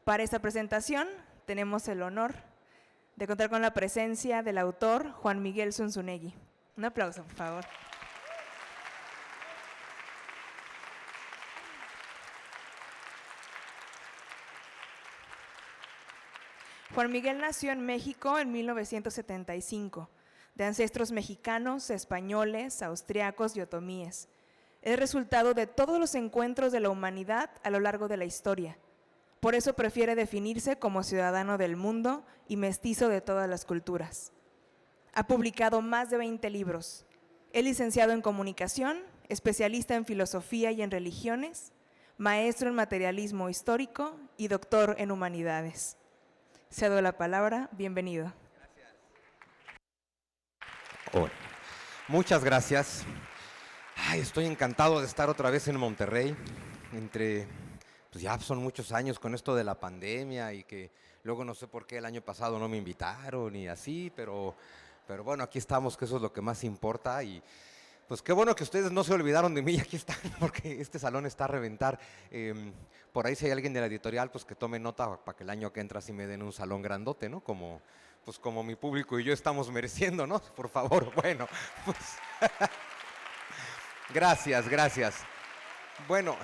Para esta presentación tenemos el honor de contar con la presencia del autor Juan Miguel Zunzunegui. Un aplauso, por favor. Juan Miguel nació en México en 1975, de ancestros mexicanos, españoles, austriacos y otomíes. Es resultado de todos los encuentros de la humanidad a lo largo de la historia. Por eso prefiere definirse como ciudadano del mundo y mestizo de todas las culturas. Ha publicado más de 20 libros. Es licenciado en comunicación, especialista en filosofía y en religiones, maestro en materialismo histórico y doctor en humanidades. Cedo la palabra, bienvenido. Oh, muchas gracias. Estoy encantado de estar otra vez en Monterrey, pues ya son muchos años con esto de la pandemia y que luego no sé por qué el año pasado no me invitaron y así, pero bueno, aquí estamos, que eso es lo que más importa y pues qué bueno que ustedes no se olvidaron de mí, aquí están, porque este salón está a reventar. Por ahí si hay alguien de la editorial, pues que tome nota para que el año que entra sí me den un salón grandote, ¿no? Como mi público y yo estamos mereciendo, ¿no? Por favor, bueno, pues gracias. Bueno,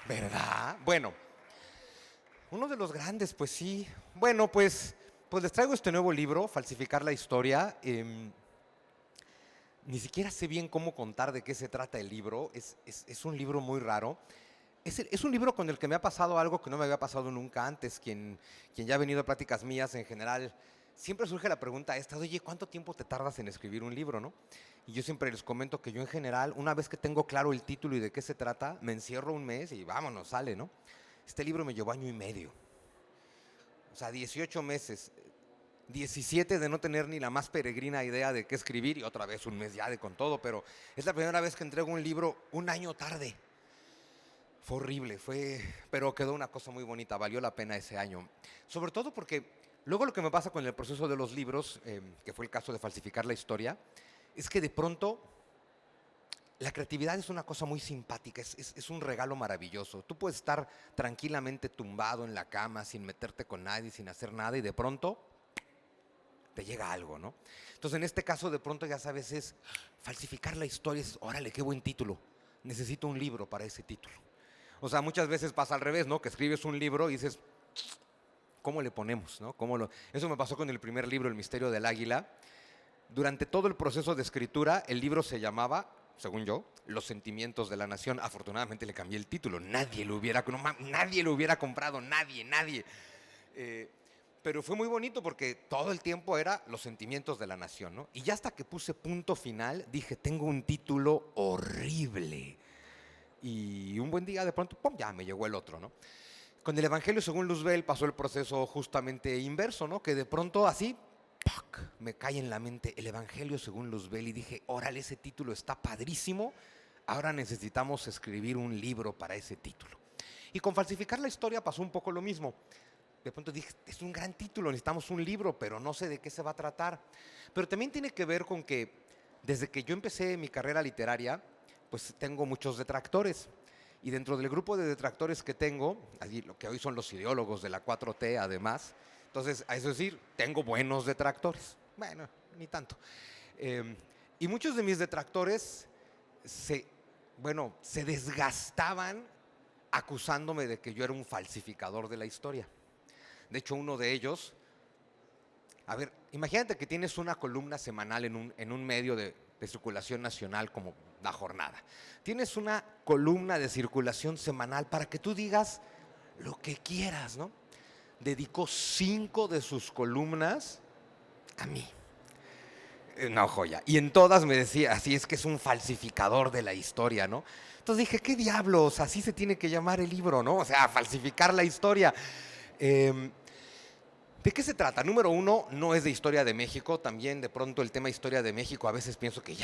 ¿verdad? Bueno, uno de los grandes, pues sí. Bueno, pues les traigo este nuevo libro, Falsificar la Historia. Ni siquiera sé bien cómo contar de qué se trata el libro, es un libro muy raro. Es un libro con el que me ha pasado algo que no me había pasado nunca antes. Quien ya ha venido a pláticas mías en general, siempre surge la pregunta esta, oye, ¿cuánto tiempo te tardas en escribir un libro, no? Y yo siempre les comento que yo en general, una vez que tengo claro el título y de qué se trata, me encierro un mes y vámonos, sale, ¿no? Este libro me llevó año y medio. O sea, 18 meses. 17 de no tener ni la más peregrina idea de qué escribir y otra vez un mes ya de con todo, pero es la primera vez que entrego un libro un año tarde. Fue horrible, pero quedó una cosa muy bonita, valió la pena ese año. Sobre todo porque luego lo que me pasa con el proceso de los libros, que fue el caso de Falsificar la Historia, es que de pronto la creatividad es una cosa muy simpática, es un regalo maravilloso. Tú puedes estar tranquilamente tumbado en la cama sin meterte con nadie, sin hacer nada y de pronto te llega algo, ¿no? Entonces, en este caso, de pronto, ya sabes, es falsificar la historia, órale, qué buen título, necesito un libro para ese título. O sea, muchas veces pasa al revés, ¿no? Que escribes un libro y dices, ¿cómo le ponemos, no? Eso me pasó con el primer libro, El Misterio del Águila. Durante todo el proceso de escritura, el libro se llamaba, según yo, Los Sentimientos de la Nación. Afortunadamente le cambié el título, nadie lo hubiera comprado, nadie. Pero fue muy bonito porque todo el tiempo era Los Sentimientos de la Nación, ¿no? Y ya hasta que puse punto final, dije, tengo un título horrible. Y un buen día de pronto, ¡pum!, ya me llegó el otro, ¿no? Con el Evangelio según Luzbel pasó el proceso justamente inverso, ¿no? Que de pronto así, ¡pac!, me cae en la mente el Evangelio según Luzbel y dije, órale, ese título está padrísimo, ahora necesitamos escribir un libro para ese título. Y con Falsificar la Historia pasó un poco lo mismo. De pronto dije, es un gran título, necesitamos un libro, pero no sé de qué se va a tratar. Pero también tiene que ver con que desde que yo empecé mi carrera literaria, pues tengo muchos detractores. Y dentro del grupo de detractores que tengo, allí lo que hoy son los ideólogos de la 4T además, entonces, a eso decir, tengo buenos detractores. Bueno, ni tanto. Y muchos de mis detractores se desgastaban acusándome de que yo era un falsificador de la historia. De hecho, uno de ellos, a ver, imagínate que tienes una columna semanal en un medio de circulación nacional como La Jornada. Tienes una columna de circulación semanal para que tú digas lo que quieras, ¿no? Dedicó 5 de sus columnas a mí. Una joya. Y en todas me decía, así es que es un falsificador de la historia, ¿no? Entonces dije, ¿qué diablos? Así se tiene que llamar el libro, ¿no? O sea, falsificar la historia. ¿De qué se trata? Número 1, no es de historia de México. También de pronto el tema historia de México, a veces pienso que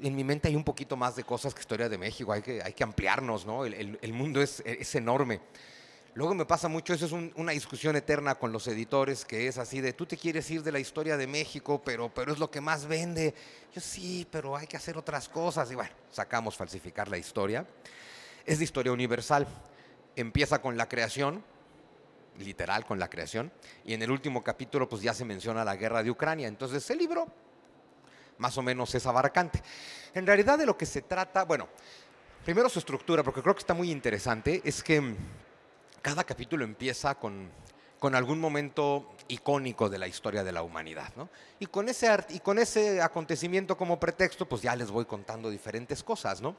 en mi mente hay un poquito más de cosas que historia de México. Hay que ampliarnos, ¿no? El mundo es enorme. Luego me pasa mucho, eso es una discusión eterna con los editores, que es así de, tú te quieres ir de la historia de México, pero es lo que más vende. Yo sí, pero hay que hacer otras cosas. Y bueno, sacamos Falsificar la Historia. Es de historia universal. Empieza con la creación, literal con la creación, y en el último capítulo pues ya se menciona la guerra de Ucrania. Entonces el libro más o menos es abarcante. En realidad de lo que se trata, bueno, primero su estructura, porque creo que está muy interesante, es que cada capítulo empieza con algún momento icónico de la historia de la humanidad, ¿no? Y con ese acontecimiento como pretexto, pues ya les voy contando diferentes cosas, ¿no?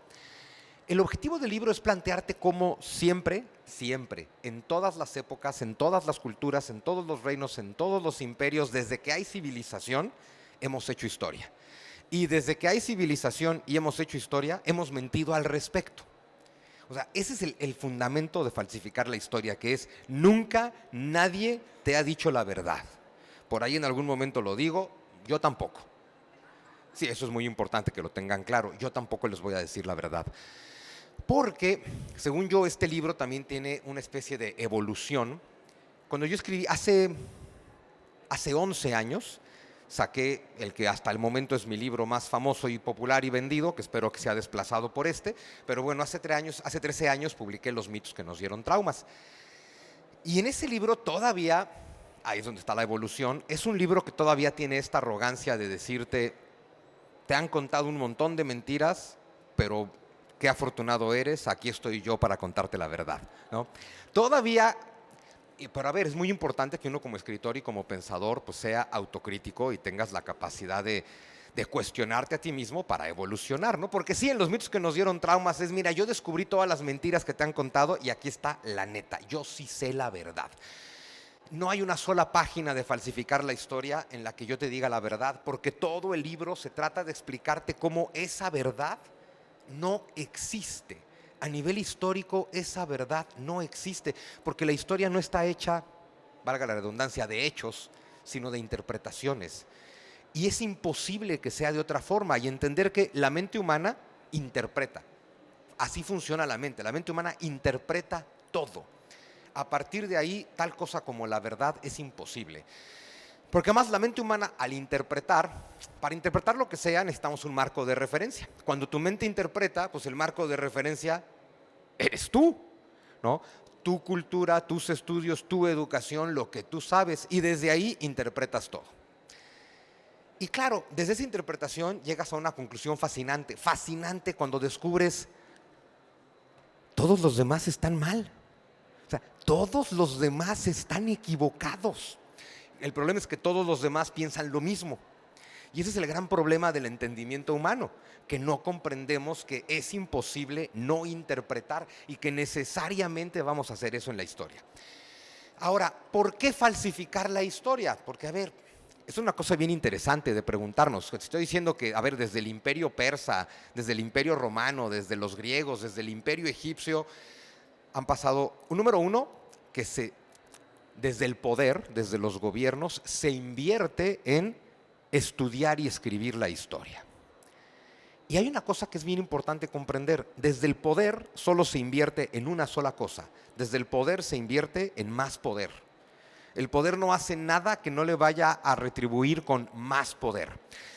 El objetivo del libro es plantearte cómo siempre, siempre, en todas las épocas, en todas las culturas, en todos los reinos, en todos los imperios, desde que hay civilización, hemos hecho historia. Y desde que hay civilización y hemos hecho historia, hemos mentido al respecto. O sea, ese es el fundamento de falsificar la historia, que es nunca nadie te ha dicho la verdad. Por ahí en algún momento lo digo, yo tampoco. Sí, eso es muy importante que lo tengan claro. Yo tampoco les voy a decir la verdad. Porque, según yo, este libro también tiene una especie de evolución. Cuando yo escribí hace 11 años, saqué el que hasta el momento es mi libro más famoso y popular y vendido, que espero que sea desplazado por este, pero bueno, hace 13 años publiqué Los mitos que nos dieron traumas. Y en ese libro todavía, ahí es donde está la evolución, es un libro que todavía tiene esta arrogancia de decirte, te han contado un montón de mentiras, pero qué afortunado eres, aquí estoy yo para contarte la verdad, ¿no? Todavía, pero a ver, es muy importante que uno como escritor y como pensador pues sea autocrítico y tengas la capacidad de cuestionarte a ti mismo para evolucionar, ¿no? Porque sí, en Los mitos que nos dieron traumas es, mira, yo descubrí todas las mentiras que te han contado y aquí está la neta, yo sí sé la verdad. No hay una sola página de falsificar la historia en la que yo te diga la verdad, porque todo el libro se trata de explicarte cómo esa verdad no existe. A nivel histórico, esa verdad no existe, porque la historia no está hecha, valga la redundancia, de hechos, sino de interpretaciones. Y es imposible que sea de otra forma, y entender que la mente humana interpreta. Así funciona la mente humana interpreta todo. A partir de ahí, tal cosa como la verdad es imposible. Porque además la mente humana al interpretar, para interpretar lo que sea necesitamos un marco de referencia. Cuando tu mente interpreta, pues el marco de referencia eres tú, ¿no? Tu cultura, tus estudios, tu educación, lo que tú sabes, y desde ahí interpretas todo. Y claro, desde esa interpretación llegas a una conclusión fascinante, fascinante cuando descubres todos los demás están mal. O sea, todos los demás están equivocados. El problema es que todos los demás piensan lo mismo. Y ese es el gran problema del entendimiento humano, que no comprendemos que es imposible no interpretar y que necesariamente vamos a hacer eso en la historia. Ahora, ¿por qué falsificar la historia? Porque, a ver, es una cosa bien interesante de preguntarnos. Estoy diciendo que, a ver, desde el imperio persa, desde el imperio romano, desde los griegos, desde el imperio egipcio, han pasado, número uno, que desde el poder, desde los gobiernos, se invierte en estudiar y escribir la historia. Y hay una cosa que es bien importante comprender. Desde el poder solo se invierte en una sola cosa. Desde el poder se invierte en más poder. El poder no hace nada que no le vaya a retribuir con más poder.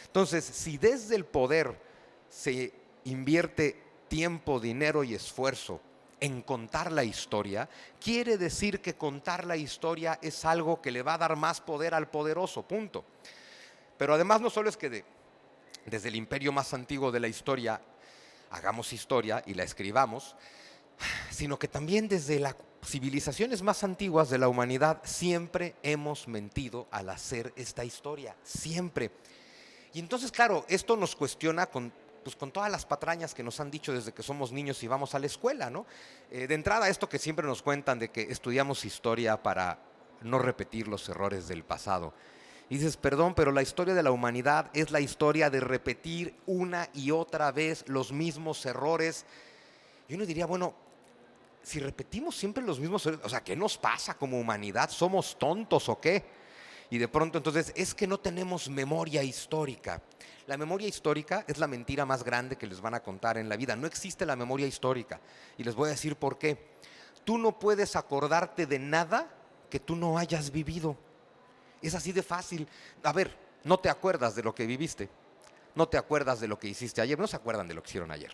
Entonces, si desde el poder se invierte tiempo, dinero y esfuerzo en contar la historia, quiere decir que contar la historia es algo que le va a dar más poder al poderoso, punto. Pero además no solo es que desde el imperio más antiguo de la historia hagamos historia y la escribamos, sino que también desde las civilizaciones más antiguas de la humanidad siempre hemos mentido al hacer esta historia, siempre. Y entonces, claro, esto nos cuestiona con todas las patrañas que nos han dicho desde que somos niños y vamos a la escuela, ¿no? De entrada, esto que siempre nos cuentan de que estudiamos historia para no repetir los errores del pasado. Y dices, perdón, pero la historia de la humanidad es la historia de repetir una y otra vez los mismos errores. Y uno diría, bueno, si repetimos siempre los mismos errores, o sea, ¿qué nos pasa como humanidad? ¿Somos tontos o qué? Y de pronto entonces es que no tenemos memoria histórica. La memoria histórica es la mentira más grande que les van a contar en la vida. No existe la memoria histórica. Y les voy a decir por qué. Tú no puedes acordarte de nada que tú no hayas vivido. Es así de fácil. A ver, no te acuerdas de lo que viviste. No te acuerdas de lo que hiciste ayer. No se acuerdan de lo que hicieron ayer.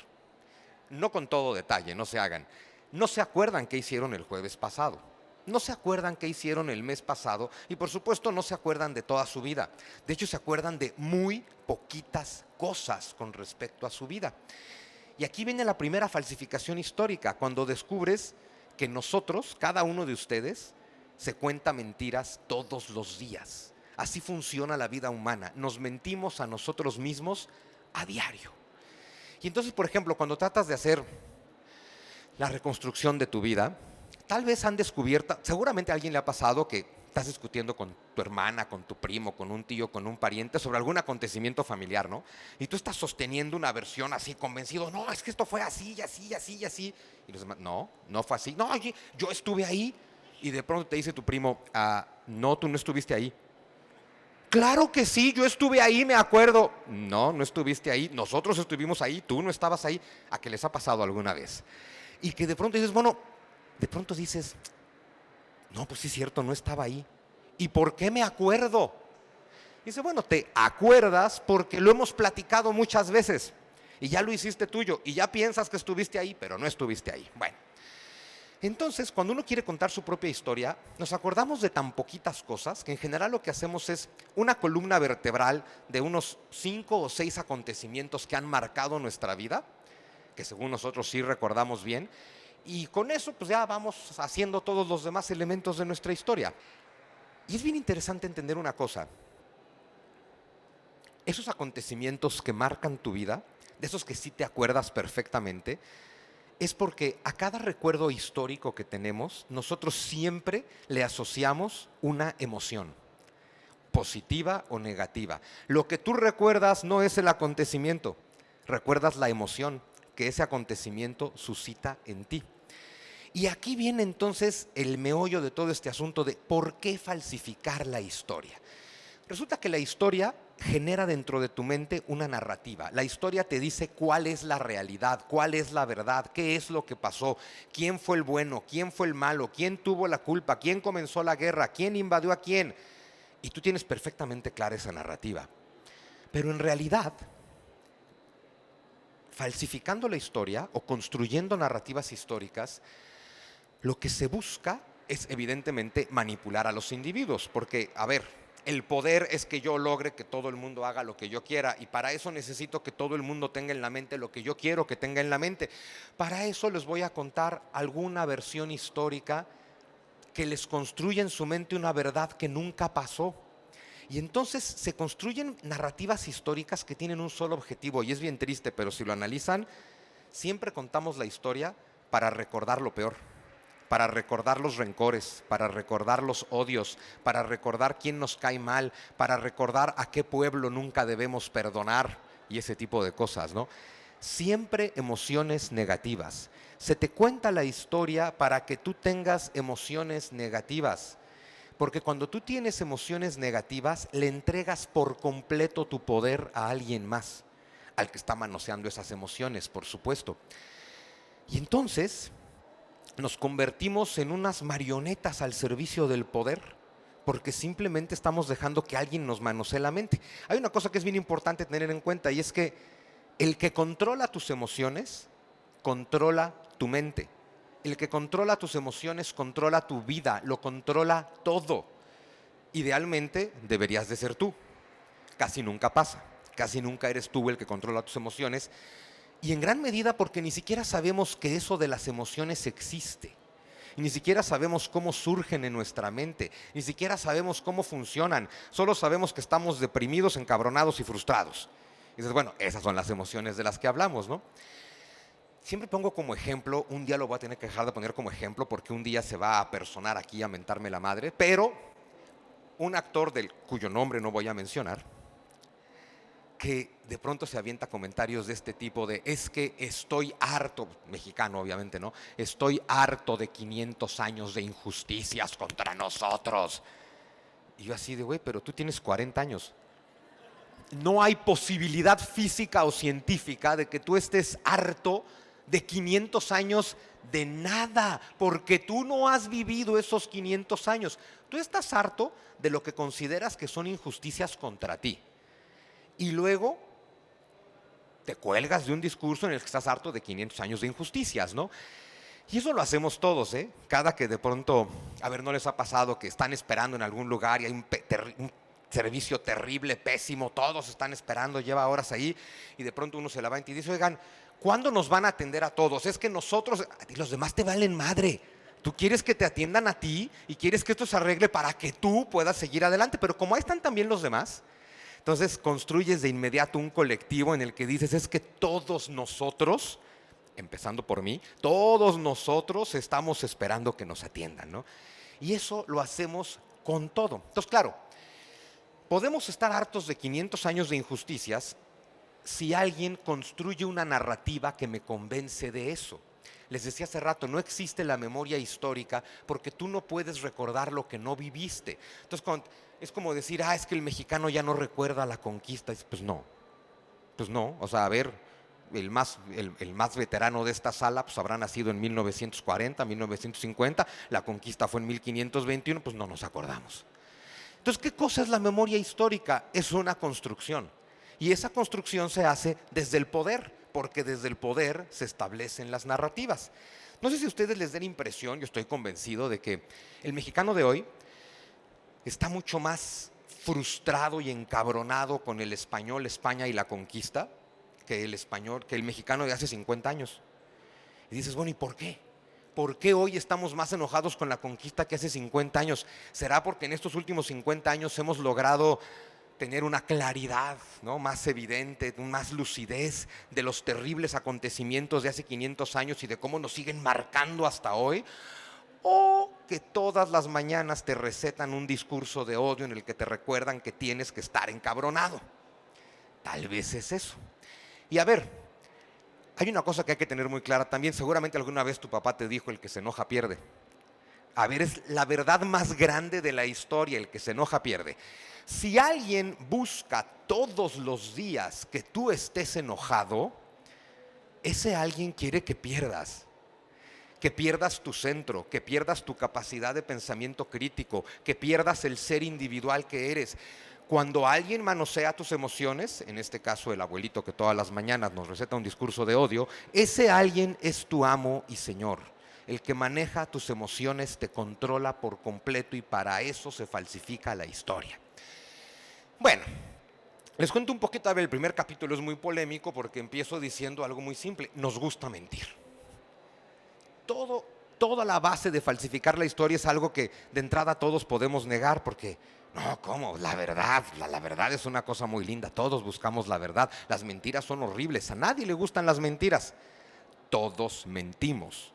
No con todo detalle, no se hagan. No se acuerdan qué hicieron el jueves pasado. No se acuerdan qué hicieron el mes pasado y por supuesto no se acuerdan de toda su vida. De hecho, se acuerdan de muy poquitas cosas con respecto a su vida. Y aquí viene la primera falsificación histórica, cuando descubres que nosotros, cada uno de ustedes, se cuenta mentiras todos los días. Así funciona la vida humana. Nos mentimos a nosotros mismos a diario. Y entonces, por ejemplo, cuando tratas de hacer la reconstrucción de tu vida, tal vez han descubierto, seguramente a alguien le ha pasado que estás discutiendo con tu hermana, con tu primo, con un tío, con un pariente sobre algún acontecimiento familiar, ¿no? Y tú estás sosteniendo una versión así, convencido, no, es que esto fue así, y así, y así, y así. Y los demás, no, no fue así. No, oye, yo estuve ahí. Y de pronto te dice tu primo, no, tú no estuviste ahí. Claro que sí, yo estuve ahí, me acuerdo. No, no estuviste ahí, nosotros estuvimos ahí, tú no estabas ahí. ¿A qué les ha pasado alguna vez? Y que de pronto dices, bueno, de pronto dices, no, pues sí es cierto, no estaba ahí. ¿Y por qué me acuerdo? Dice, bueno, te acuerdas porque lo hemos platicado muchas veces y ya lo hiciste tuyo y ya piensas que estuviste ahí, pero no estuviste ahí. Bueno, entonces cuando uno quiere contar su propia historia, nos acordamos de tan poquitas cosas que en general lo que hacemos es una columna vertebral de unos 5 o 6 acontecimientos que han marcado nuestra vida, que según nosotros sí recordamos bien, y con eso pues ya vamos haciendo todos los demás elementos de nuestra historia. Y es bien interesante entender una cosa. Esos acontecimientos que marcan tu vida, de esos que sí te acuerdas perfectamente, es porque a cada recuerdo histórico que tenemos, nosotros siempre le asociamos una emoción, positiva o negativa. Lo que tú recuerdas no es el acontecimiento, recuerdas la emoción que ese acontecimiento suscita en ti. Y aquí viene entonces el meollo de todo este asunto de por qué falsificar la historia. Resulta que la historia genera dentro de tu mente una narrativa. La historia te dice cuál es la realidad, cuál es la verdad, qué es lo que pasó, quién fue el bueno, quién fue el malo, quién tuvo la culpa, quién comenzó la guerra, quién invadió a quién. Y tú tienes perfectamente clara esa narrativa. Pero en realidad, falsificando la historia o construyendo narrativas históricas, lo que se busca es evidentemente manipular a los individuos, porque, a ver, el poder es que yo logre que todo el mundo haga lo que yo quiera y para eso necesito que todo el mundo tenga en la mente lo que yo quiero que tenga en la mente. Para eso les voy a contar alguna versión histórica que les construya en su mente una verdad que nunca pasó. Y entonces se construyen narrativas históricas que tienen un solo objetivo y es bien triste, pero si lo analizan, siempre contamos la historia para recordar lo peor, para recordar los rencores, para recordar los odios, para recordar quién nos cae mal, para recordar a qué pueblo nunca debemos perdonar y ese tipo de cosas, ¿no? Siempre emociones negativas. Se te cuenta la historia para que tú tengas emociones negativas, porque cuando tú tienes emociones negativas, le entregas por completo tu poder a alguien más, al que está manoseando esas emociones, por supuesto. Y entonces nos convertimos en unas marionetas al servicio del poder, porque simplemente estamos dejando que alguien nos manosee la mente. Hay una cosa que es bien importante tener en cuenta y es que el que controla tus emociones, controla tu mente. El que controla tus emociones, controla tu vida, lo controla todo. Idealmente deberías de ser tú. Casi nunca pasa, casi nunca eres tú el que controla tus emociones. Y en gran medida porque ni siquiera sabemos que eso de las emociones existe. Y ni siquiera sabemos cómo surgen en nuestra mente. Ni siquiera sabemos cómo funcionan. Solo sabemos que estamos deprimidos, encabronados y frustrados. Y dices, bueno, esas son las emociones de las que hablamos, ¿no? Siempre pongo como ejemplo, un día lo voy a tener que dejar de poner como ejemplo porque un día se va a personar aquí a mentarme la madre, pero un actor cuyo nombre no voy a mencionar, que de pronto se avienta comentarios de este tipo de, es que estoy harto, mexicano obviamente, ¿no? Estoy harto de 500 años de injusticias contra nosotros. Y yo así de, güey, pero tú tienes 40 años. No hay posibilidad física o científica de que tú estés harto de 500 años de nada, porque tú no has vivido esos 500 años. Tú estás harto de lo que consideras que son injusticias contra ti. Y luego te cuelgas de un discurso en el que estás harto de 500 años de injusticias, ¿no? Y eso lo hacemos todos, ¿eh? Cada que de pronto, a ver, ¿no les ha pasado que están esperando en algún lugar y hay un servicio terrible, pésimo, todos están esperando, lleva horas ahí, y de pronto uno se levanta y dice, oigan, ¿cuándo nos van a atender a todos? Es que nosotros, y los demás te valen madre. Tú quieres que te atiendan a ti y quieres que esto se arregle para que tú puedas seguir adelante, pero como ahí están también los demás, entonces construyes de inmediato un colectivo en el que dices, es que todos nosotros, empezando por mí, todos nosotros estamos esperando que nos atiendan, ¿no? Y eso lo hacemos con todo. Entonces, claro, podemos estar hartos de 500 años de injusticias si alguien construye una narrativa que me convence de eso. Les decía hace rato, no existe la memoria histórica porque tú no puedes recordar lo que no viviste. Entonces, es como decir, es que el mexicano ya no recuerda la conquista. Pues no, o sea, a ver, el más veterano de esta sala pues habrá nacido en 1940, 1950, la conquista fue en 1521, pues no nos acordamos. Entonces, ¿qué cosa es la memoria histórica? Es una construcción. Y esa construcción se hace desde el poder, porque desde el poder se establecen las narrativas. No sé si a ustedes les den impresión, yo estoy convencido de que el mexicano de hoy está mucho más frustrado y encabronado con el español, España y la conquista, que el mexicano de hace 50 años. Y dices, bueno, ¿y por qué? ¿Por qué hoy estamos más enojados con la conquista que hace 50 años? ¿Será porque en estos últimos 50 años hemos logrado tener una claridad, ¿no?, más evidente, más lucidez de los terribles acontecimientos de hace 500 años y de cómo nos siguen marcando hasta hoy? ¿O que todas las mañanas te recetan un discurso de odio en el que te recuerdan que tienes que estar encabronado? Tal vez es eso. Y a ver, hay una cosa que hay que tener muy clara también. Seguramente alguna vez tu papá te dijo, el que se enoja pierde. A ver, es la verdad más grande de la historia, el que se enoja pierde. Si alguien busca todos los días que tú estés enojado, ese alguien quiere que pierdas tu centro, que pierdas tu capacidad de pensamiento crítico, que pierdas el ser individual que eres. Cuando alguien manosea tus emociones, en este caso el abuelito que todas las mañanas nos receta un discurso de odio, ese alguien es tu amo y señor. El que maneja tus emociones te controla por completo y para eso se falsifica la historia. Bueno, les cuento un poquito. A ver, el primer capítulo es muy polémico porque empiezo diciendo algo muy simple: nos gusta mentir. Toda la base de falsificar la historia es algo que de entrada todos podemos negar, porque no, ¿cómo? La verdad es una cosa muy linda, todos buscamos la verdad. Las mentiras son horribles, a nadie le gustan las mentiras. Todos mentimos,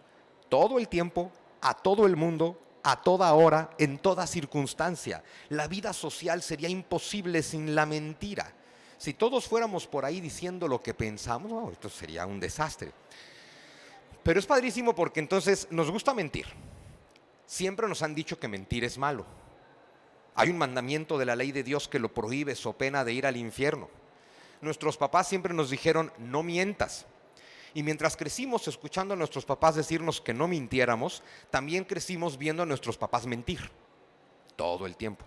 todo el tiempo, a todo el mundo, a toda hora, en toda circunstancia. La vida social sería imposible sin la mentira. Si todos fuéramos por ahí diciendo lo que pensamos, no, esto sería un desastre. Pero es padrísimo porque entonces nos gusta mentir. Siempre nos han dicho que mentir es malo. Hay un mandamiento de la ley de Dios que lo prohíbe, so pena de ir al infierno. Nuestros papás siempre nos dijeron, no mientas. Y mientras crecimos escuchando a nuestros papás decirnos que no mintiéramos, también crecimos viendo a nuestros papás mentir todo el tiempo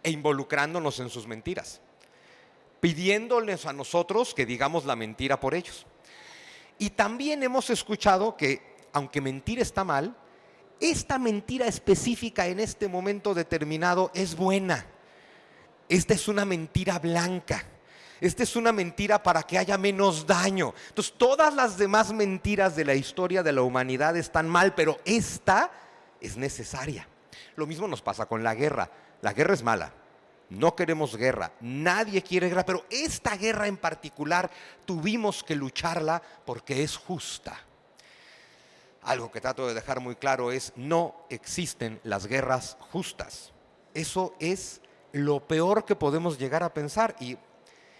e involucrándonos en sus mentiras, pidiéndoles a nosotros que digamos la mentira por ellos. Y también hemos escuchado que, aunque mentir está mal, esta mentira específica en este momento determinado es buena. Esta es una mentira blanca. Esta es una mentira para que haya menos daño. Entonces, todas las demás mentiras de la historia de la humanidad están mal, pero esta es necesaria. Lo mismo nos pasa con la guerra. La guerra es mala. No queremos guerra, nadie quiere guerra, pero esta guerra en particular tuvimos que lucharla porque es justa. Algo que trato de dejar muy claro es: no existen las guerras justas. Eso es lo peor que podemos llegar a pensar, y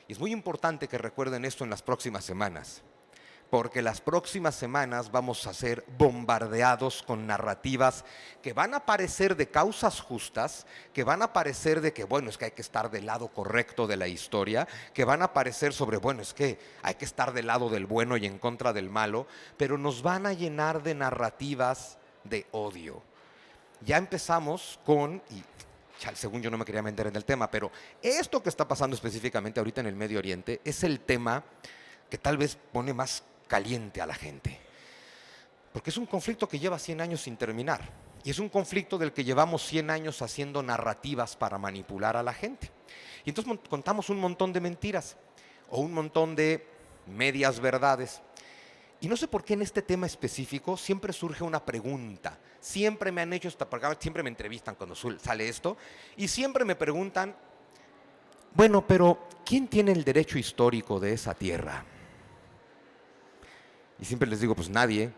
es muy importante que recuerden esto en las próximas semanas, porque las próximas semanas vamos a ser bombardeados con narrativas que van a parecer de causas justas, que van a parecer de que, bueno, es que hay que estar del lado correcto de la historia, que van a parecer sobre, bueno, es que hay que estar del lado del bueno y en contra del malo, pero nos van a llenar de narrativas de odio. Ya empezamos con, y según yo no me quería meter en el tema, pero esto que está pasando específicamente ahorita en el Medio Oriente es el tema que tal vez pone más caliente a la gente. Porque es un conflicto que lleva 100 años sin terminar. Y es un conflicto del que llevamos 100 años haciendo narrativas para manipular a la gente. Y entonces contamos un montón de mentiras o un montón de medias verdades. Y no sé por qué en este tema específico siempre surge una pregunta. Siempre me han hecho esta pregunta, siempre me entrevistan cuando sale esto, y siempre me preguntan, bueno, pero ¿quién tiene el derecho histórico de esa tierra? Y siempre les digo, pues nadie.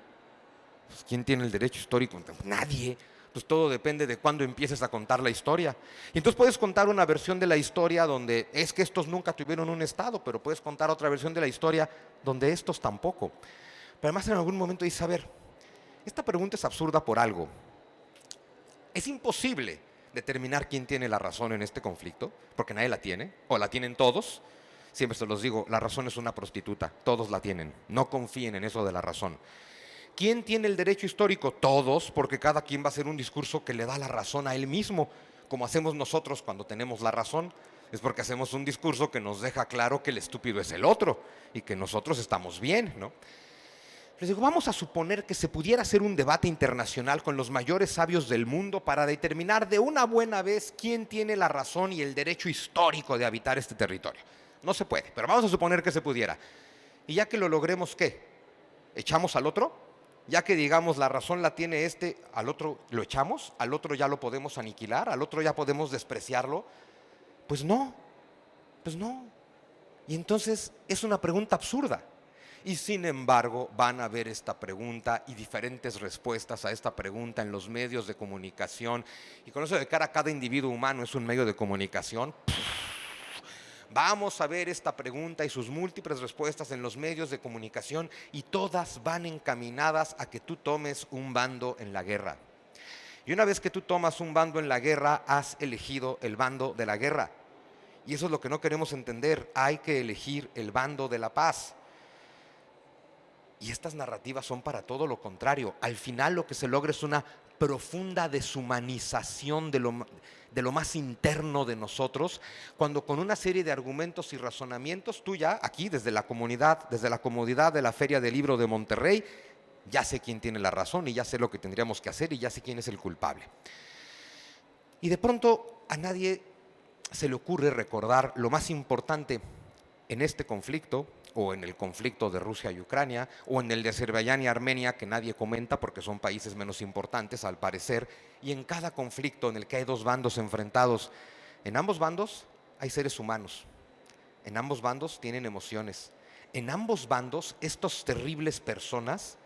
Pues, ¿quién tiene el derecho histórico? Nadie. Pues todo depende de cuándo empieces a contar la historia. Y entonces puedes contar una versión de la historia donde es que estos nunca tuvieron un estado, pero puedes contar otra versión de la historia donde estos tampoco. Pero además en algún momento dices, a ver, esta pregunta es absurda por algo. Es imposible determinar quién tiene la razón en este conflicto, porque nadie la tiene, o la tienen todos. Siempre se los digo, la razón es una prostituta, todos la tienen. No confíen en eso de la razón. ¿Quién tiene el derecho histórico? Todos, porque cada quien va a hacer un discurso que le da la razón a él mismo, como hacemos nosotros cuando tenemos la razón. Es porque hacemos un discurso que nos deja claro que el estúpido es el otro y que nosotros estamos bien, ¿no? Les digo, vamos a suponer que se pudiera hacer un debate internacional con los mayores sabios del mundo para determinar de una buena vez quién tiene la razón y el derecho histórico de habitar este territorio. No se puede, pero vamos a suponer que se pudiera. Y ya que lo logremos, ¿qué? ¿Echamos al otro? Ya que digamos la razón la tiene este, al otro lo echamos, al otro ya lo podemos aniquilar, al otro ya podemos despreciarlo. Pues no. Y entonces es una pregunta absurda. Y sin embargo van a ver esta pregunta y diferentes respuestas a esta pregunta en los medios de comunicación. Y con eso de cara a cada individuo humano es un medio de comunicación. Vamos a ver esta pregunta y sus múltiples respuestas en los medios de comunicación y todas van encaminadas a que tú tomes un bando en la guerra. Y una vez que tú tomas un bando en la guerra, has elegido el bando de la guerra. Y eso es lo que no queremos entender. Hay que elegir el bando de la paz. Y estas narrativas son para todo lo contrario. Al final lo que se logra es una profunda deshumanización de lo más interno de nosotros, cuando con una serie de argumentos y razonamientos, tú ya aquí desde la comodidad de la Feria del Libro de Monterrey, ya sé quién tiene la razón y ya sé lo que tendríamos que hacer y ya sé quién es el culpable. Y de pronto a nadie se le ocurre recordar lo más importante en este conflicto, o en el conflicto de Rusia y Ucrania, o en el de Azerbaiyán y Armenia, que nadie comenta porque son países menos importantes al parecer, y en cada conflicto en el que hay dos bandos enfrentados, en ambos bandos hay seres humanos, en ambos bandos tienen emociones, en ambos bandos estas terribles personas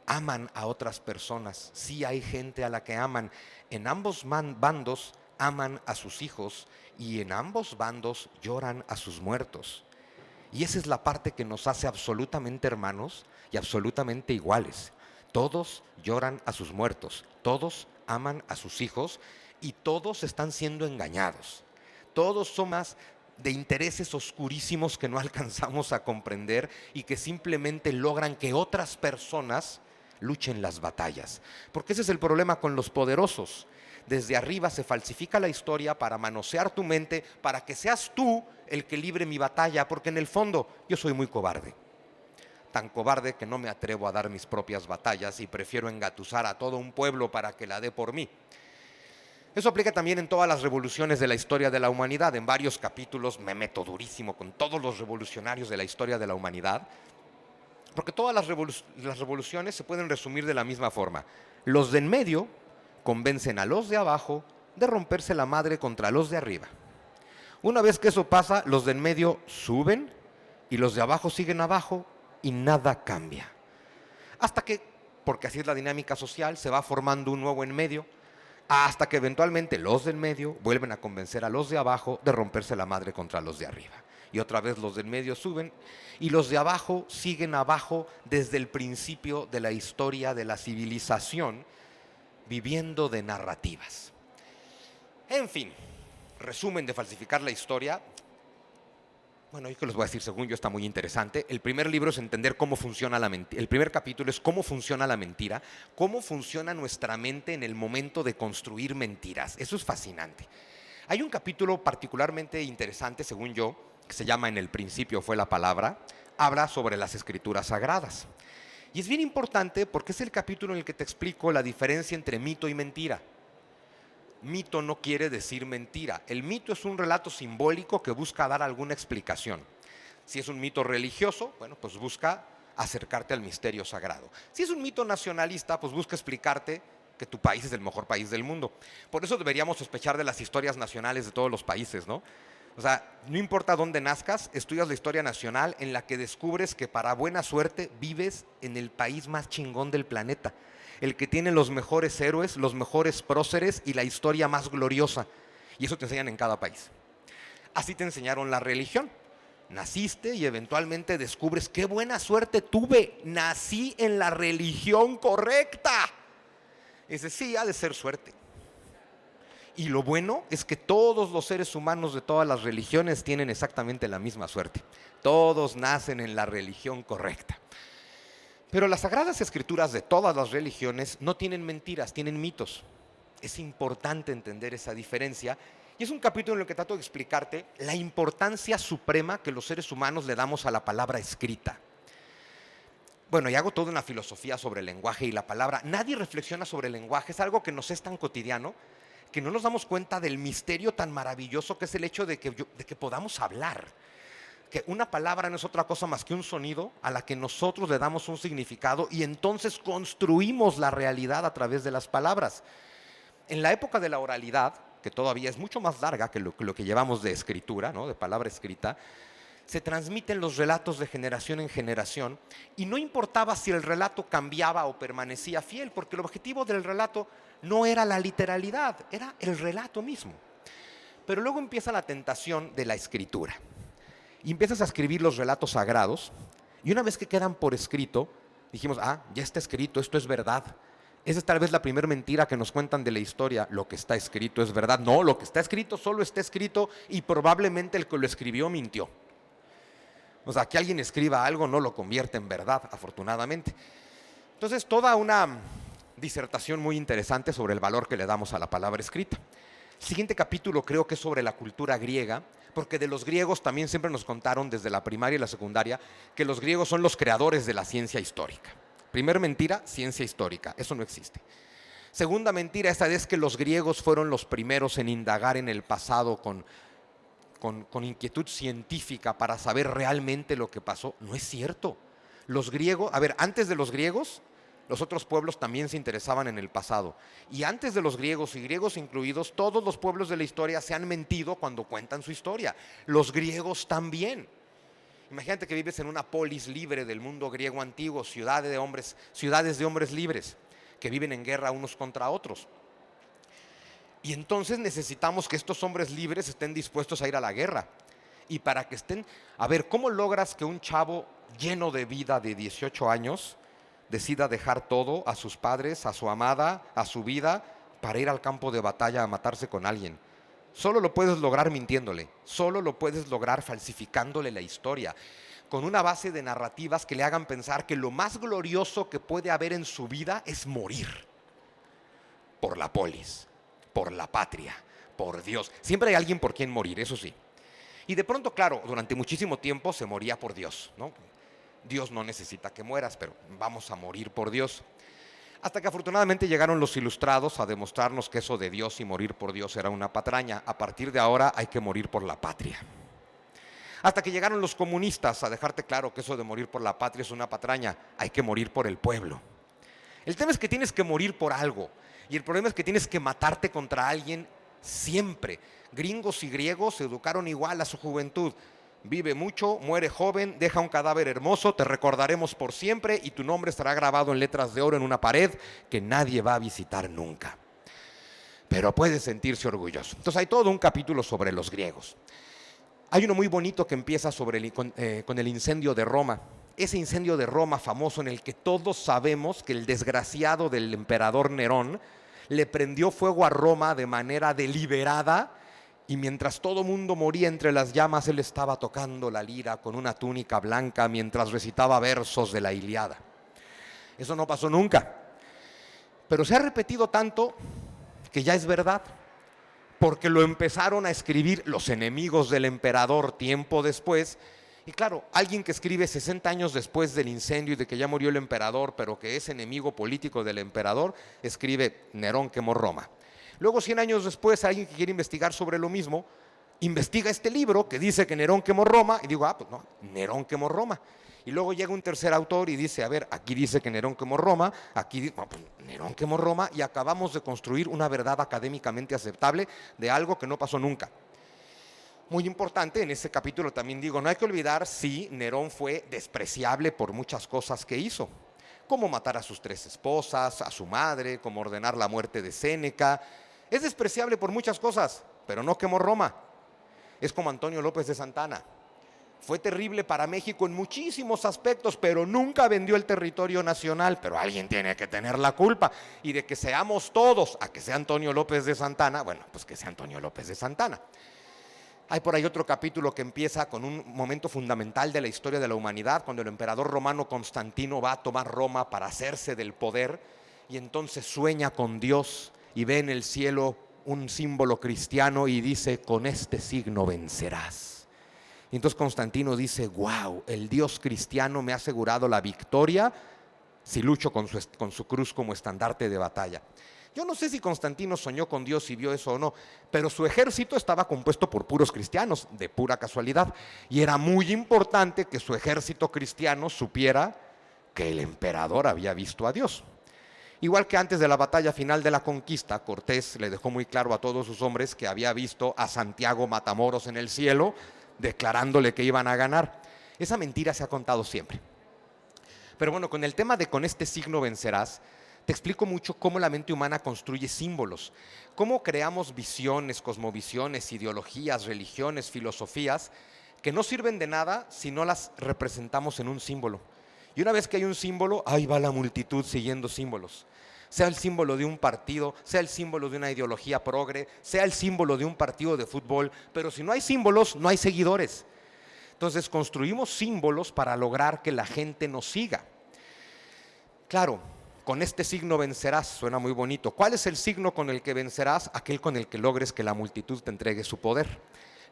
aman a otras personas, sí hay gente a la que aman, en ambos bandos aman a sus hijos y en ambos bandos lloran a sus muertos. Y esa es la parte que nos hace absolutamente hermanos y absolutamente iguales. Todos lloran a sus muertos, todos aman a sus hijos y todos están siendo engañados. Todos son más de intereses oscurísimos que no alcanzamos a comprender y que simplemente logran que otras personas luchen las batallas. Porque ese es el problema con los poderosos. Desde arriba se falsifica la historia para manosear tu mente, para que seas tú el que libre mi batalla, porque en el fondo yo soy muy cobarde. Tan cobarde que no me atrevo a dar mis propias batallas y prefiero engatusar a todo un pueblo para que la dé por mí. Eso aplica también en todas las revoluciones de la historia de la humanidad. En varios capítulos me meto durísimo con todos los revolucionarios de la historia de la humanidad, porque todas las revoluciones se pueden resumir de la misma forma. Los de en medio convencen a los de abajo de romperse la madre contra los de arriba. Una vez que eso pasa, los de en medio suben y los de abajo siguen abajo y nada cambia. Hasta que, porque así es la dinámica social, se va formando un nuevo en medio, hasta que eventualmente los de en medio vuelven a convencer a los de abajo de romperse la madre contra los de arriba. Y otra vez los de en medio suben y los de abajo siguen abajo desde el principio de la historia de la civilización, viviendo de narrativas. En fin, resumen de falsificar la historia. Bueno, yo que les voy a decir, según yo está muy interesante. El primer libro es entender cómo funciona la mentira. El primer capítulo es cómo funciona la mentira, cómo funciona nuestra mente en el momento de construir mentiras. Eso es fascinante. Hay un capítulo particularmente interesante, según yo, que se llama En el principio fue la palabra. Habla sobre las escrituras sagradas. Y es bien importante porque es el capítulo en el que te explico la diferencia entre mito y mentira. Mito no quiere decir mentira. El mito es un relato simbólico que busca dar alguna explicación. Si es un mito religioso, bueno, pues busca acercarte al misterio sagrado. Si es un mito nacionalista, pues busca explicarte que tu país es el mejor país del mundo. Por eso deberíamos sospechar de las historias nacionales de todos los países, ¿no? O sea, no importa dónde nazcas, estudias la historia nacional en la que descubres que para buena suerte vives en el país más chingón del planeta, el que tiene los mejores héroes, los mejores próceres y la historia más gloriosa. Y eso te enseñan en cada país. Así te enseñaron la religión. Naciste y eventualmente descubres qué buena suerte tuve, nací en la religión correcta. Y dices, sí, ha de ser suerte. Y lo bueno es que todos los seres humanos de todas las religiones tienen exactamente la misma suerte. Todos nacen en la religión correcta. Pero las sagradas escrituras de todas las religiones no tienen mentiras, tienen mitos. Es importante entender esa diferencia. Y es un capítulo en el que trato de explicarte la importancia suprema que los seres humanos le damos a la palabra escrita. Bueno, y hago toda una filosofía sobre el lenguaje y la palabra. Nadie reflexiona sobre el lenguaje, es algo que nos es tan cotidiano que no nos damos cuenta del misterio tan maravilloso que es el hecho de que podamos hablar. Que una palabra no es otra cosa más que un sonido a la que nosotros le damos un significado y entonces construimos la realidad a través de las palabras. En la época de la oralidad, que todavía es mucho más larga que lo que llevamos de escritura, ¿no? De palabra escrita, se transmiten los relatos de generación en generación y no importaba si el relato cambiaba o permanecía fiel, porque el objetivo del relato no era la literalidad, era el relato mismo. Pero luego empieza la tentación de la escritura y empiezas a escribir los relatos sagrados y una vez que quedan por escrito, dijimos, ya está escrito, esto es verdad. Esa es tal vez la primera mentira que nos cuentan de la historia. Lo que está escrito es verdad. No, lo que está escrito solo está escrito y probablemente el que lo escribió mintió. O sea, que alguien escriba algo no lo convierte en verdad, afortunadamente. Entonces, toda una disertación muy interesante sobre el valor que le damos a la palabra escrita. El siguiente capítulo creo que es sobre la cultura griega, porque de los griegos también siempre nos contaron desde la primaria y la secundaria que los griegos son los creadores de la ciencia histórica. Primer mentira, ciencia histórica, eso no existe. Segunda mentira, esta es que los griegos fueron los primeros en indagar en el pasado con inquietud científica para saber realmente lo que pasó. No es cierto. Los griegos, antes de los griegos, los otros pueblos también se interesaban en el pasado. Y antes de los griegos, y griegos incluidos, todos los pueblos de la historia se han mentido cuando cuentan su historia. Los griegos también. Imagínate que vives en una polis libre del mundo griego antiguo, ciudades de hombres libres, que viven en guerra unos contra otros. Y entonces necesitamos que estos hombres libres estén dispuestos a ir a la guerra. Y para que estén, ¿cómo logras que un chavo lleno de vida de 18 años decida dejar todo, a sus padres, a su amada, a su vida, para ir al campo de batalla a matarse con alguien? Solo lo puedes lograr mintiéndole, solo lo puedes lograr falsificándole la historia, con una base de narrativas que le hagan pensar que lo más glorioso que puede haber en su vida es morir por la polis, por la patria, por Dios. Siempre hay alguien por quien morir, eso sí. Y de pronto, claro, durante muchísimo tiempo se moría por Dios, ¿no? Dios no necesita que mueras, pero vamos a morir por Dios. Hasta que afortunadamente llegaron los ilustrados a demostrarnos que eso de Dios y morir por Dios era una patraña. A partir de ahora hay que morir por la patria. Hasta que llegaron los comunistas a dejarte claro que eso de morir por la patria es una patraña. Hay que morir por el pueblo. El tema es que tienes que morir por algo. Y el problema es que tienes que matarte contra alguien siempre. Gringos y griegos se educaron igual a su juventud. Vive mucho, muere joven, deja un cadáver hermoso, te recordaremos por siempre y tu nombre estará grabado en letras de oro en una pared que nadie va a visitar nunca. Pero puedes sentirse orgulloso. Entonces hay todo un capítulo sobre los griegos. Hay uno muy bonito que empieza con el incendio de Roma. Ese incendio de Roma famoso en el que todos sabemos que el desgraciado del emperador Nerón le prendió fuego a Roma de manera deliberada. Y mientras todo mundo moría entre las llamas, él estaba tocando la lira con una túnica blanca mientras recitaba versos de la Ilíada. Eso no pasó nunca. Pero se ha repetido tanto que ya es verdad. Porque lo empezaron a escribir los enemigos del emperador tiempo después. Y claro, alguien que escribe 60 años después del incendio y de que ya murió el emperador, pero que es enemigo político del emperador, escribe Nerón quemó Roma. Luego, 100 años después, alguien que quiere investigar sobre lo mismo, investiga este libro que dice que Nerón quemó Roma, y digo, pues no, Nerón quemó Roma. Y luego llega un tercer autor y dice, a ver, aquí dice que Nerón quemó Roma, aquí dice, pues Nerón quemó Roma, y acabamos de construir una verdad académicamente aceptable de algo que no pasó nunca. Muy importante, en ese capítulo también digo, no hay que olvidar si Nerón fue despreciable por muchas cosas que hizo, como matar a sus 3 esposas, a su madre, como ordenar la muerte de Séneca. Es despreciable por muchas cosas, pero no quemó Roma. Es como Antonio López de Santana. Fue terrible para México en muchísimos aspectos, pero nunca vendió el territorio nacional. Pero alguien tiene que tener la culpa. Y de que seamos todos a que sea Antonio López de Santana, bueno, pues que sea Antonio López de Santana. Hay por ahí otro capítulo que empieza con un momento fundamental de la historia de la humanidad, cuando el emperador romano Constantino va a tomar Roma para hacerse del poder, y entonces sueña con Dios y ve en el cielo un símbolo cristiano y dice, con este signo vencerás. Y entonces Constantino dice, wow, el Dios cristiano me ha asegurado la victoria si lucho con su cruz como estandarte de batalla. Yo no sé si Constantino soñó con Dios y vio eso o no, pero su ejército estaba compuesto por puros cristianos, de pura casualidad. Y era muy importante que su ejército cristiano supiera que el emperador había visto a Dios. Igual que antes de la batalla final de la conquista, Cortés le dejó muy claro a todos sus hombres que había visto a Santiago Matamoros en el cielo, declarándole que iban a ganar. Esa mentira se ha contado siempre. Pero bueno, con el tema de con este signo vencerás, te explico mucho cómo la mente humana construye símbolos, cómo creamos visiones, cosmovisiones, ideologías, religiones, filosofías, que no sirven de nada si no las representamos en un símbolo. Y una vez que hay un símbolo, ahí va la multitud siguiendo símbolos. Sea el símbolo de un partido, sea el símbolo de una ideología progre, sea el símbolo de un partido de fútbol, pero si no hay símbolos, no hay seguidores. Entonces construimos símbolos para lograr que la gente nos siga. Claro, con este signo vencerás, suena muy bonito. ¿Cuál es el signo con el que vencerás? Aquel con el que logres que la multitud te entregue su poder.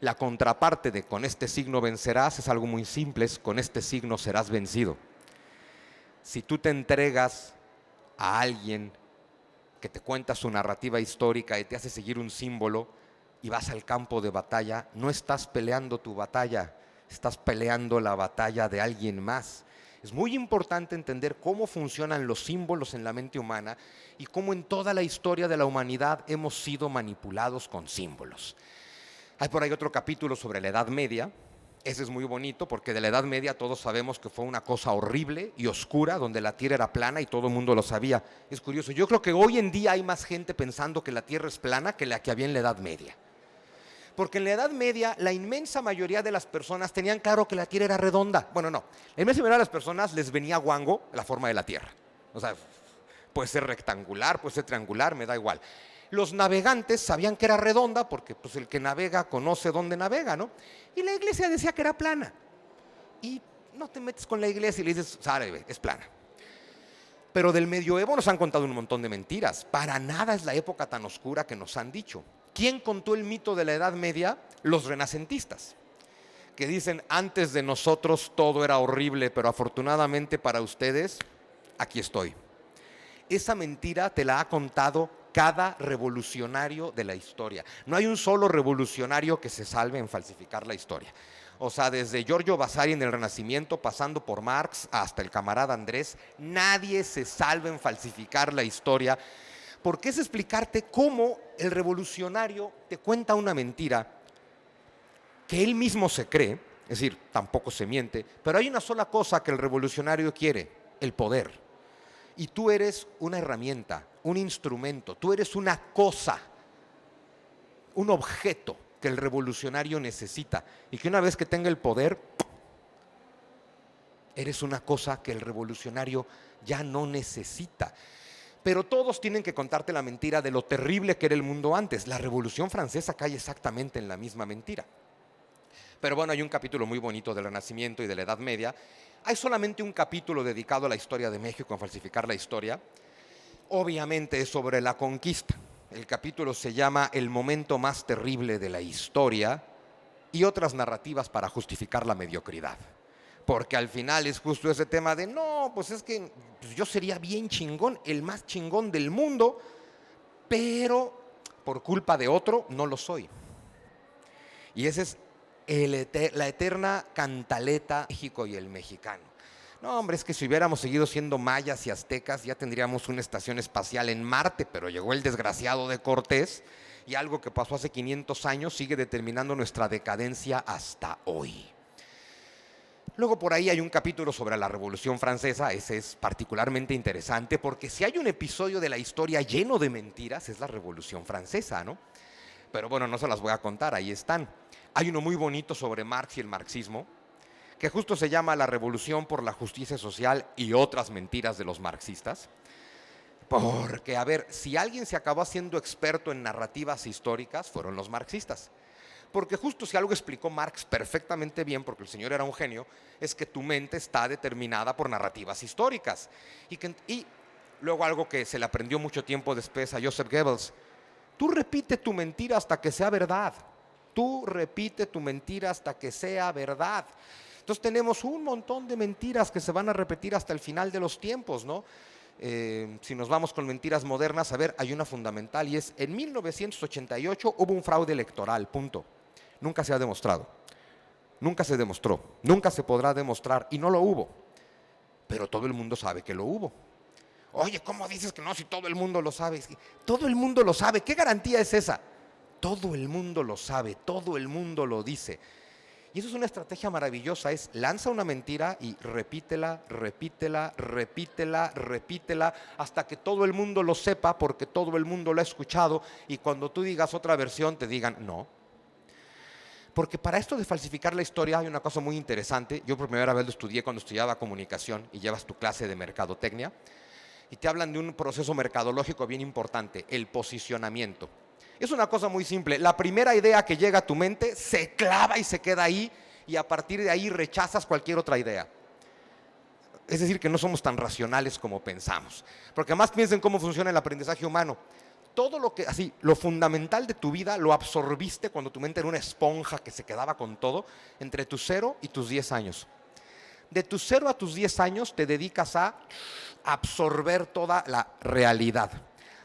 La contraparte de con este signo vencerás es algo muy simple, es con este signo serás vencido. Si tú te entregas a alguien que te cuenta su narrativa histórica y te hace seguir un símbolo y vas al campo de batalla, no estás peleando tu batalla, estás peleando la batalla de alguien más. Es muy importante entender cómo funcionan los símbolos en la mente humana y cómo en toda la historia de la humanidad hemos sido manipulados con símbolos. Hay por ahí otro capítulo sobre la Edad Media. Ese es muy bonito porque de la Edad Media todos sabemos que fue una cosa horrible y oscura, donde la Tierra era plana y todo el mundo lo sabía. Es curioso, yo creo que hoy en día hay más gente pensando que la Tierra es plana que la que había en la Edad Media. Porque en la Edad Media la inmensa mayoría de las personas tenían claro que la Tierra era redonda. Bueno, no, la inmensa mayoría de las personas les venía guango la forma de la Tierra. O sea, puede ser rectangular, puede ser triangular, me da igual. Los navegantes sabían que era redonda porque pues, el que navega conoce dónde navega, ¿no? Y la iglesia decía que era plana. Y no te metes con la iglesia y le dices, sabe, es plana. Pero del medioevo nos han contado un montón de mentiras. Para nada es la época tan oscura que nos han dicho. ¿Quién contó el mito de la Edad Media? Los renacentistas, que dicen, antes de nosotros todo era horrible, pero afortunadamente para ustedes, aquí estoy. Esa mentira te la ha contado cada revolucionario de la historia. No hay un solo revolucionario que se salve en falsificar la historia. O sea, desde Giorgio Vasari en el Renacimiento, pasando por Marx hasta el camarada Andrés, nadie se salva en falsificar la historia, porque es explicarte cómo el revolucionario te cuenta una mentira que él mismo se cree, es decir, tampoco se miente, pero hay una sola cosa que el revolucionario quiere, el poder. Y tú eres una herramienta, un instrumento, tú eres una cosa, un objeto que el revolucionario necesita y que una vez que tenga el poder, eres una cosa que el revolucionario ya no necesita. Pero todos tienen que contarte la mentira de lo terrible que era el mundo antes. La Revolución Francesa cae exactamente en la misma mentira. Pero bueno, hay un capítulo muy bonito del Renacimiento y de la Edad Media. Hay solamente un capítulo dedicado a la historia de México, a falsificar la historia. Obviamente es sobre la conquista. El capítulo se llama El momento más terrible de la historia y otras narrativas para justificar la mediocridad. Porque al final es justo ese tema de, no, pues es que pues yo sería bien chingón, el más chingón del mundo, pero por culpa de otro no lo soy. Y esa es la eterna cantaleta México y el mexicano. No, hombre, es que si hubiéramos seguido siendo mayas y aztecas ya tendríamos una estación espacial en Marte, pero llegó el desgraciado de Cortés y algo que pasó hace 500 años sigue determinando nuestra decadencia hasta hoy. Luego por ahí hay un capítulo sobre la Revolución Francesa, ese es particularmente interesante porque si hay un episodio de la historia lleno de mentiras es la Revolución Francesa, ¿no? Pero bueno, no se las voy a contar, ahí están. Hay uno muy bonito sobre Marx y el marxismo, que justo se llama La Revolución por la Justicia Social y otras mentiras de los marxistas. Porque, a ver, si alguien se acabó haciendo experto en narrativas históricas, fueron los marxistas. Porque justo si algo explicó Marx perfectamente bien, porque el señor era un genio, es que tu mente está determinada por narrativas históricas. Y luego algo que se le aprendió mucho tiempo después a Joseph Goebbels: tú repite tu mentira hasta que sea verdad. Tú repite tu mentira hasta que sea verdad. Entonces tenemos un montón de mentiras que se van a repetir hasta el final de los tiempos, ¿no? Si nos vamos con mentiras modernas, a ver, hay una fundamental y es: en 1988 hubo un fraude electoral, punto. Nunca se ha demostrado, nunca se demostró, nunca se podrá demostrar y no lo hubo, pero todo el mundo sabe que lo hubo. Oye, ¿cómo dices que no si todo el mundo lo sabe? Todo el mundo lo sabe, ¿qué garantía es esa? Todo el mundo lo sabe, todo el mundo lo dice. Y eso es una estrategia maravillosa, es lanza una mentira y repítela, repítela, repítela, repítela, hasta que todo el mundo lo sepa, porque todo el mundo lo ha escuchado, y cuando tú digas otra versión te digan no. Porque para esto de falsificar la historia hay una cosa muy interesante. Yo por primera vez lo estudié cuando estudiaba comunicación y llevas tu clase de mercadotecnia, y te hablan de un proceso mercadológico bien importante, el posicionamiento. Es una cosa muy simple. La primera idea que llega a tu mente se clava y se queda ahí, y a partir de ahí rechazas cualquier otra idea. Es decir, que no somos tan racionales como pensamos. Porque además piensen cómo funciona el aprendizaje humano. Todo lo fundamental de tu vida lo absorbiste cuando tu mente era una esponja que se quedaba con todo entre tus 0 y tus 10 años. De tus 0 a tus 10 años te dedicas a absorber toda la realidad.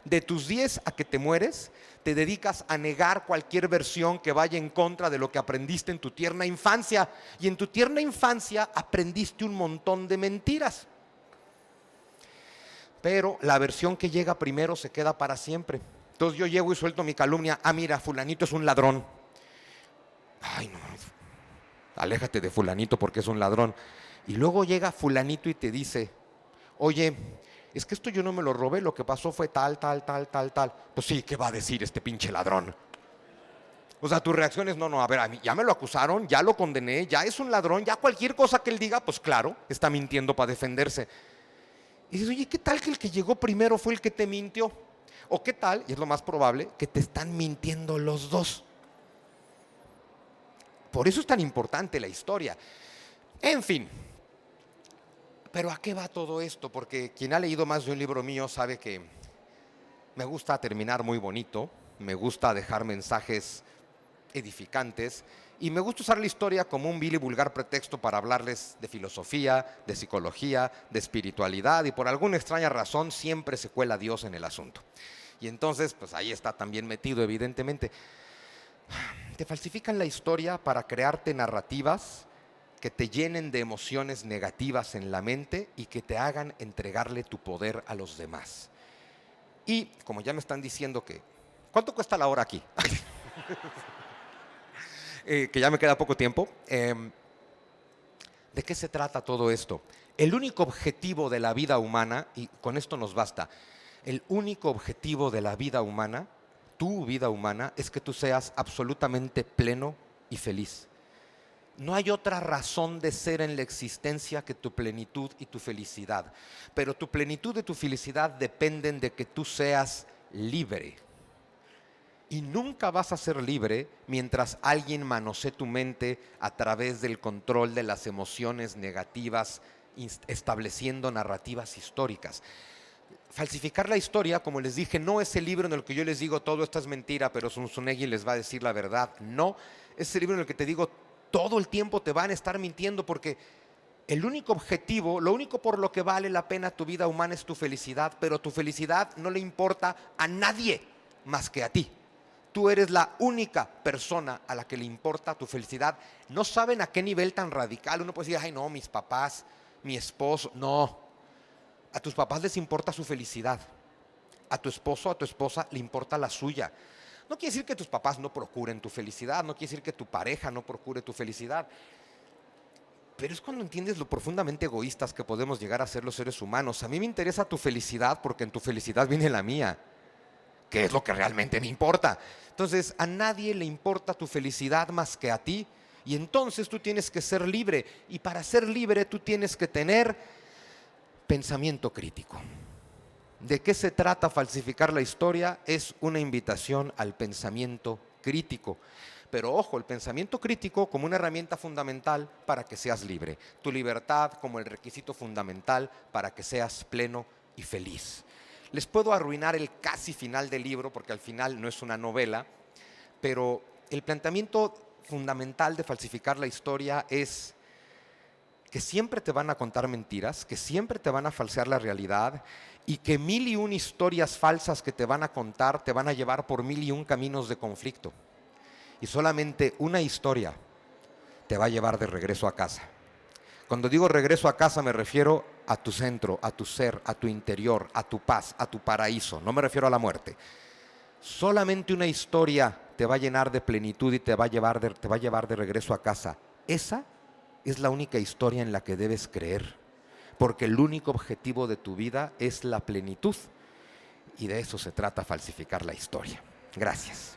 De tus 10 a que te mueres, te dedicas a negar cualquier versión que vaya en contra de lo que aprendiste en tu tierna infancia. Y en tu tierna infancia aprendiste un montón de mentiras. Pero la versión que llega primero se queda para siempre. Entonces yo llego y suelto mi calumnia: ah, mira, fulanito es un ladrón. Ay, no, aléjate de fulanito porque es un ladrón. Y luego llega fulanito y te dice: oye, es que esto yo no me lo robé, lo que pasó fue tal, tal, tal, tal, tal. Pues sí, ¿qué va a decir este pinche ladrón? O sea, tu reacción es: no, a ver, a mí ya me lo acusaron, ya lo condené, ya es un ladrón, ya cualquier cosa que él diga, pues claro, está mintiendo para defenderse. Y dices: oye, ¿qué tal que el que llegó primero fue el que te mintió? O qué tal, y es lo más probable, que te están mintiendo los dos. Por eso es tan importante la historia. En fin. Pero ¿a qué va todo esto? Porque quien ha leído más de un libro mío sabe que me gusta terminar muy bonito, me gusta dejar mensajes edificantes y me gusta usar la historia como un vil y vulgar pretexto para hablarles de filosofía, de psicología, de espiritualidad, y por alguna extraña razón siempre se cuela Dios en el asunto. Y entonces, pues ahí está también metido, evidentemente. Te falsifican la historia para crearte narrativas que te llenen de emociones negativas en la mente y que te hagan entregarle tu poder a los demás. Y como ya me están diciendo que... ¿Cuánto cuesta la hora aquí? Que ya me queda poco tiempo. ¿De qué se trata todo esto? El único objetivo de la vida humana, y con esto nos basta, el único objetivo de la vida humana, tu vida humana, es que tú seas absolutamente pleno y feliz. No hay otra razón de ser en la existencia que tu plenitud y tu felicidad. Pero tu plenitud y tu felicidad dependen de que tú seas libre. Y nunca vas a ser libre mientras alguien manosee tu mente a través del control de las emociones negativas, estableciendo narrativas históricas. falsificar la historia, como les dije, no es el libro en el que yo les digo todo esto es mentira, pero Zunzunegui les va a decir la verdad. No, es el libro en el que te digo todo el tiempo te van a estar mintiendo, porque el único objetivo, lo único por lo que vale la pena tu vida humana es tu felicidad, pero tu felicidad no le importa a nadie más que a ti. Tú eres la única persona a la que le importa tu felicidad. No saben a qué nivel tan radical. Uno puede decir, ay no, mis papás, mi esposo. No, a tus papás les importa su felicidad. A tu esposo, a tu esposa le importa la suya. No quiere decir que tus papás no procuren tu felicidad, no quiere decir que tu pareja no procure tu felicidad. Pero es cuando entiendes lo profundamente egoístas que podemos llegar a ser los seres humanos. A mí me interesa tu felicidad porque en tu felicidad viene la mía, que es lo que realmente me importa. Entonces, a nadie le importa tu felicidad más que a ti. Y entonces tú tienes que ser libre. Y para ser libre tú tienes que tener pensamiento crítico. ¿De qué se trata falsificar la historia? Es una invitación al pensamiento crítico. Pero ojo, el pensamiento crítico como una herramienta fundamental para que seas libre. Tu libertad como el requisito fundamental para que seas pleno y feliz. Les puedo arruinar el casi final del libro porque al final no es una novela, pero el planteamiento fundamental de falsificar la historia es que siempre te van a contar mentiras, que siempre te van a falsear la realidad y que 1001 historias falsas que te van a contar te van a llevar por 1001 caminos de conflicto. Y solamente una historia te va a llevar de regreso a casa. Cuando digo regreso a casa me refiero a tu centro, a tu ser, a tu interior, a tu paz, a tu paraíso. No me refiero a la muerte. Solamente una historia te va a llenar de plenitud y te va a llevar de regreso a casa. Esa es la única historia en la que debes creer, porque el único objetivo de tu vida es la plenitud y de eso se trata falsificar la historia. Gracias.